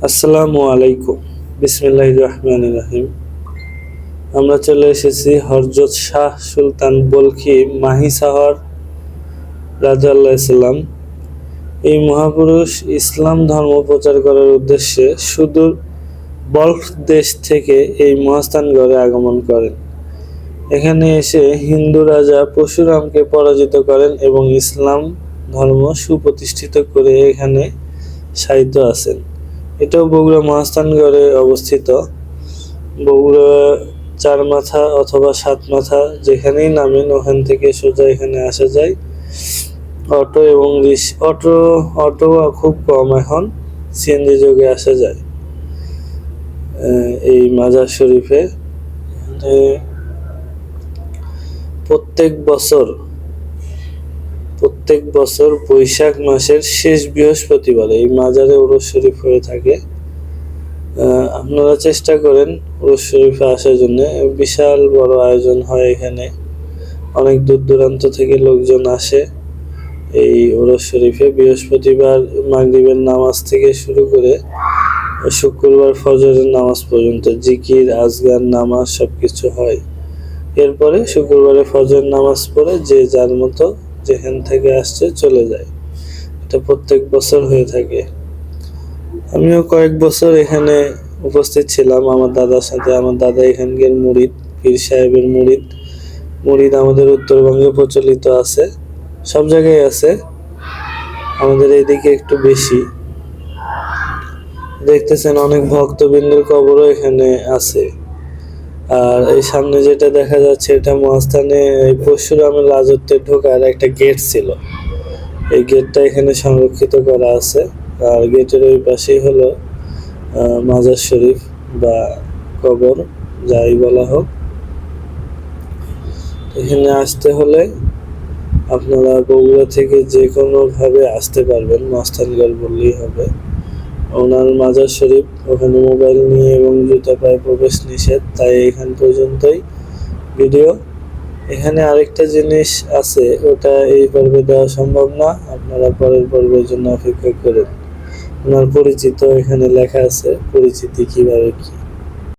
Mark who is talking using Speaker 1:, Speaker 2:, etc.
Speaker 1: আসসালামু আলাইকুম। বিসমিল্লাহির রহমানির রহিম। আমরা চলে এসেছি হযরত শাহ সুলতান বলখি মাহিসাহর রাদিয়াল্লাহু সাল্লাম। এই মহাপুরুষ ইসলাম ধর্ম প্রচার করার উদ্দেশ্যে সুদূর বল্খ দেশ থেকে এই মহাস্থানগড়ে আগমন করেন। এখানে এসে হিন্দু রাজা পরশুরামকে পরাজিত করেন এবং ইসলাম ধর্ম সুপ্রতিষ্ঠিত করে এখানে শায়িত আছেন। এটাও বগুড়া মহাস্থানগড়ে অবস্থিত। বগুড়া চার মাথা অথবা সাত মাথা যেখানেই নামেন ওখান থেকে সোজা এখানে আসা যায়। অটো এবং অটো খুব কম, এখন সিএনজি যোগে আসা যায় এই মাজার শরীফে। প্রত্যেক বছর বৈশাখ মাসের শেষ বৃহস্পতিবার এই মাজারে উরুস শরীফ হয়ে থাকে। আপনারা চেষ্টা করেন উরুস শরীফে আসার জন্য। বিশাল বড় আয়োজন হয় এখানে, অনেক দূর দূরান্ত থেকে লোকজন আসে এই উরুস শরীফে। বৃহস্পতিবার মাগরিবের নামাজ থেকে শুরু করে শুক্রবার ফজরের নামাজ পর্যন্ত জিকির আজগার নামাজ সবকিছু হয়। এরপরে শুক্রবারে ফজর নামাজ পড়ে যে যার মতো যেখান থেকে আসছে চলে যায়। এটা প্রত্যেক বছর হয়ে থাকে। আমিও কয়েক বছর এখানে উপস্থিত ছিলাম আমার দাদার সাথে। আমার দাদা এখানকার মুরিদ, পীর সাহেবের মুরিদ আমাদের উত্তরবঙ্গে প্রচলিত আছে, সব জায়গায় আছে, আমাদের এইদিকে একটু বেশি। দেখতেছেন অনেক ভক্তবৃন্দের কবরও এখানে আছে। আর এই সামনে যেটা দেখা যাচ্ছে এটা মহাস্থানে পরশুরামের রাজত্বে ঢোকার একটা গেট ছিল। এই গেটটা এখানে সংরক্ষিত করা আছে। আর গেটের ওই পাশেই হলো মাজার শরীফ বা কবর, যাই বলা হোক। এখানে আসতে হলে আপনারা বগুড়া থেকে যে কোনোভাবে আসতে পারবেন, মহাস্থানগড় বললেই হবে। ওনার মাজার শরীফ, ওখানে মোবাইল নিয়ে এবং জুতা পায়ে প্রবেশ নিষেধ, তাই এখান পর্যন্তই ভিডিও। এখানে আরেকটা জিনিস আছে, ওটা এই পর্বে দেওয়া সম্ভব না, আপনারা পরের পর্বের জন্য অপেক্ষা করেন। ওনার পরিচিত এখানে লেখা আছে, পরিচিতি কিভাবে কি।